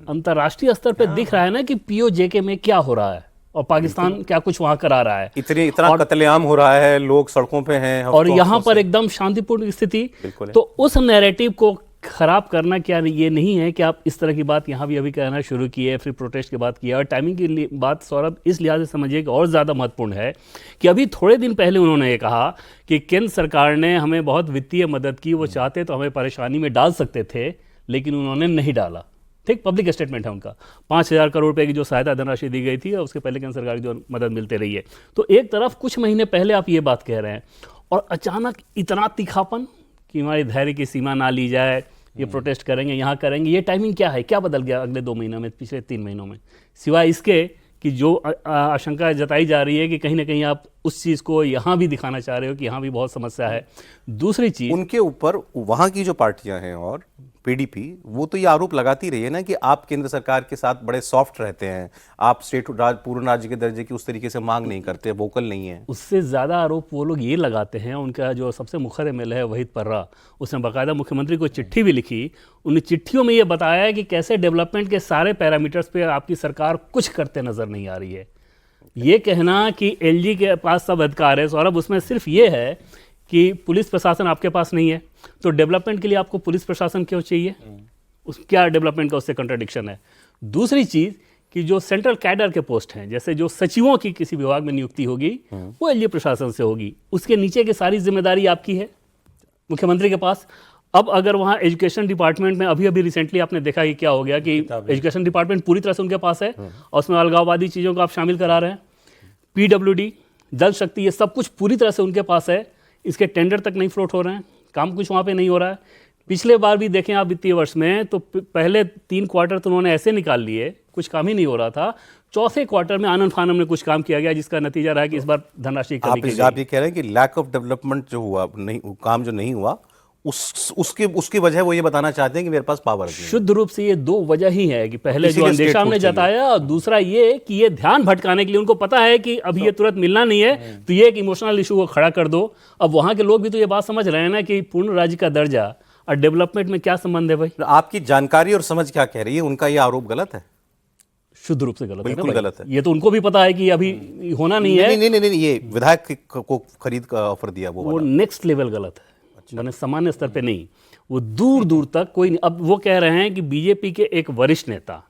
अंतर्राष्ट्रीय स्तर पे दिख रहा है ना कि पीओजेके में क्या हो रहा है और पाकिस्तान क्या कुछ वहां करा रहा है। इतना कत्लेआम हो रहा है, लोग सड़कों पे हैं और यहाँ पर एकदम शांतिपूर्ण स्थिति। तो उस नैरेटिव को खराब करना क्या ये नहीं है कि आप इस तरह की बात यहाँ भी अभी कहना शुरू किए, फिर प्रोटेस्ट की बात किया। और टाइमिंग की बात सौरभ इस लिहाज से समझिए कि और ज़्यादा महत्वपूर्ण है कि अभी थोड़े दिन पहले उन्होंने ये कहा कि केंद्र सरकार ने हमें बहुत वित्तीय मदद की, वो चाहते तो हमें परेशानी में डाल सकते थे, लेकिन उन्होंने नहीं डाला। ठीक, पब्लिक स्टेटमेंट है उनका। 5,000 करोड़ रुपए की जो सहायता धनराशि दी गई थी और उसके पहले केंद्र सरकार की जो मदद मिलती रही है। तो एक तरफ कुछ महीने पहले आप ये बात कह रहे हैं और अचानक इतना तीखापन कि हमारी धैर्य की सीमा ना ली जाए, ये प्रोटेस्ट करेंगे, यहाँ करेंगे। ये टाइमिंग क्या है, क्या बदल गया अगले 2 महीनों में, पिछले 3 महीनों में, सिवाय इसके कि जो आशंका जताई जा रही है कि कहीं ना कहीं आप उस चीज़ को यहाँ भी दिखाना चाह रहे हो कि यहाँ भी बहुत समस्या है। दूसरी चीज़, उनके ऊपर वहाँ की जो पार्टियां हैं और पीडीपी, वो तो ये आरोप लगाती रही है ना कि आप केंद्र सरकार के साथ बड़े सॉफ्ट रहते हैं, आप पूर्ण राज्य के दर्जे की उस तरीके से मांग नहीं करते, वोकल नहीं है। उससे ज़्यादा आरोप वो लोग ये लगाते हैं, उनका जो सबसे मुखर एमएलए है वहीद पर्रा, उसने बाकायदा मुख्यमंत्री को चिट्ठी भी लिखी। उन चिट्ठियों में ये बताया है कि कैसे डेवलपमेंट के सारे पैरामीटर्स पे आपकी सरकार कुछ करते नज़र नहीं आ रही है। ये कहना कि एलजी के पास सब अधिकार है सौरभ, उसमें सिर्फ ये है कि पुलिस प्रशासन आपके पास नहीं है, तो डेवलपमेंट के लिए आपको पुलिस प्रशासन क्यों चाहिए? उस क्या डेवलपमेंट का उससे कंट्राडिक्शन है। दूसरी चीज़ कि जो सेंट्रल कैडर के पोस्ट हैं, जैसे जो सचिवों की किसी विभाग में नियुक्ति होगी वो एलजी प्रशासन से होगी, उसके नीचे की सारी जिम्मेदारी आपकी है मुख्यमंत्री के पास। अब अगर वहाँ एजुकेशन डिपार्टमेंट में अभी रिसेंटली आपने देखा कि क्या हो गया कि एजुकेशन डिपार्टमेंट पूरी तरह से उनके पास है और उसमें अलगाववादी चीज़ों को आप शामिल करा रहे हैं। पीडब्ल्यूडी, जल शक्ति, ये सब कुछ पूरी तरह से उनके पास है, इसके टेंडर तक नहीं फ्लोट हो रहे हैं, काम कुछ वहाँ पे नहीं हो रहा है। पिछले बार भी देखें आप वित्तीय वर्ष में तो पहले 3 क्वार्टर तो उन्होंने ऐसे निकाल लिए, कुछ काम ही नहीं हो रहा था। चौथे क्वार्टर में आनंद फानम में कुछ काम किया गया, जिसका नतीजा रहा है कि इस बार धनराशि आप ये कह रहे हैं कि लैक ऑफ डेवलपमेंट जो हुआ, नहीं काम जो नहीं हुआ, उसकी वजह वो ये बताना चाहते हैं कि मेरे पास पावर है। शुद्ध रूप से ये 2 वजह ही है कि पहले जो अंदेशा हमने जताया और दूसरा ये कि ये ध्यान भटकाने के लिए उनको पता है कि अभी ये तुरंत मिलना नहीं है, तो ये एक इमोशनल इशू को खड़ा कर दो। अब वहाँ के लोग भी तो ये बात समझ रहे हैं ना कि पूर्ण राज्य का दर्जा और डेवलपमेंट में क्या संबंध है भाई। आपकी जानकारी और समझ क्या कह रही है, उनका ये आरोप गलत है? शुद्ध रूप से गलत है, बिल्कुल गलत है। ये तो उनको भी पता है कि अभी होना नहीं है। नहीं, ये विधायक को खरीद का ऑफर दिया वो नेक्स्ट लेवल गलत है। मैंने सामान्य स्तर पे नहीं, वो दूर दूर तक कोई नहीं। अब वो कह रहे हैं कि बीजेपी के एक वरिष्ठ नेता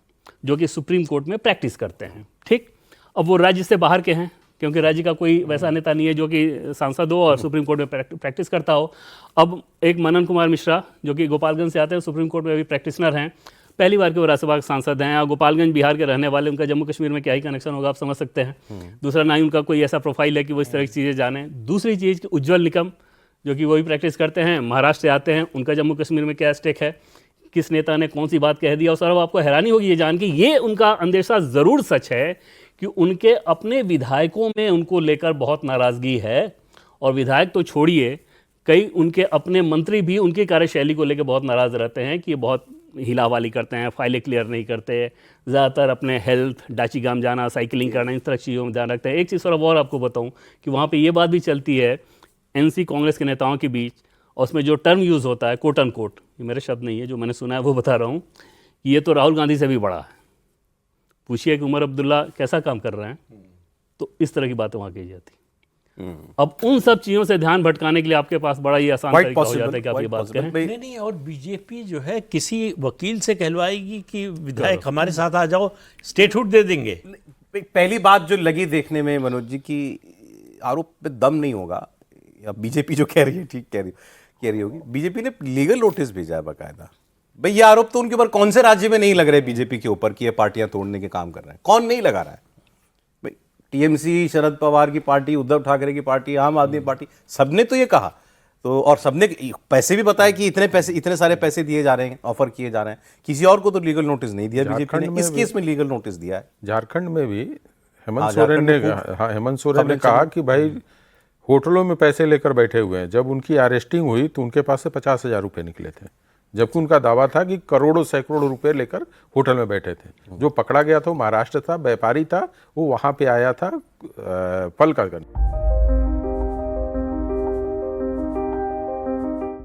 जो कि सुप्रीम कोर्ट में प्रैक्टिस करते हैं, ठीक, अब वो राज्य से बाहर के हैं क्योंकि राज्य का कोई वैसा नेता नहीं है जो कि सांसद हो और सुप्रीम कोर्ट में प्रैक्टिस करता हो। अब एक मनन कुमार मिश्रा जो कि गोपालगंज से आते हैं, सुप्रीम कोर्ट में अभी प्रैक्टिशनर हैं, पहली बार के वो राज्यसभा के सांसद हैं और गोपालगंज बिहार के रहने वाले, उनका जम्मू कश्मीर में क्या ही कनेक्शन होगा आप समझ सकते हैं। दूसरा, ना ही उनका कोई ऐसा प्रोफाइल है कि वो इस तरह की चीज़ें जाने। दूसरी चीज़ कि उज्ज्वल निकम जो कि वही प्रैक्टिस करते हैं, महाराष्ट्र से आते हैं, उनका जम्मू कश्मीर में क्या स्टेक है, किस नेता ने कौन सी बात कह दी। और सर आपको हैरानी होगी ये जान के, ये उनका अंदेशा ज़रूर सच है कि उनके अपने विधायकों में उनको लेकर बहुत नाराज़गी है। और विधायक तो छोड़िए, कई उनके अपने मंत्री भी उनकी कार्यशैली को लेकर बहुत नाराज़ रहते हैं कि ये बहुत हिलावाली करते हैं, फाइलें क्लियर नहीं करते, ज़्यादातर अपने हेल्थ, डाचीगाम जाना, साइकिलिंग करना, इस तरह चीज़ों में ध्यान रखते हैं। एक चीज़ सर और आपको बताऊँ कि वहाँ पर ये बात भी चलती है एनसी कांग्रेस के नेताओं के बीच, और उसमें जो टर्म यूज़ होता है कोट अनकोट, ये मेरे शब्द नहीं है, जो मैंने सुना है वो बता रहा हूँ, कि ये तो राहुल गांधी से भी बड़ा है। पूछिए कि उमर अब्दुल्ला कैसा काम कर रहे हैं, तो इस तरह की बातें वहाँ कही जाती। अब उन सब चीज़ों से ध्यान भटकाने के लिए आपके पास बड़ा ही आसान तरीका हो जाता है कि आप ये बात कहें। नहीं, और बीजेपी जो है किसी वकील से कहलवाएगी कि विधायक हमारे साथ आ जाओ, स्टेटहुड दे देंगे। पहली बात जो लगी देखने में मनोज जी की आरोप पे दम नहीं होगा, या बीजेपी जो कह रही है ठीक कह रही होगी। बीजेपी ने लीगल नोटिस भेजा है बाकायदा। भाई ये आरोप तो उनके ऊपर कौन से राज्य में नहीं लग रहे बीजेपी के ऊपर कि ये पार्टियां तोड़ने के काम कर रहे हैं? कौन नहीं लगा रहा है भाई? टीएमसी, शरद पवार की पार्टी, उद्धव ठाकरे की पार्टी, आम आदमी पार्टी, सबने तो ये कहा। तो और सबने पैसे भी बताया कि इतने सारे पैसे दिए जा रहे हैं, ऑफर किए जा रहे हैं। किसी और को तो लीगल नोटिस नहीं दिया बीजेपी ने, इस केस में लीगल नोटिस दिया है। झारखंड में भी हेमंत सोरेन ने कहा कि भाई होटलों में पैसे लेकर बैठे हुए हैं। जब उनकी अरेस्टिंग हुई तो उनके पास से 50,000 रुपये निकले थे, जबकि उनका दावा था कि करोड़ों सैकड़ों रुपए लेकर होटल में बैठे थे। जो पकड़ा गया था वो महाराष्ट्र था, व्यापारी था, वो वहाँ पे आया था फल का करने।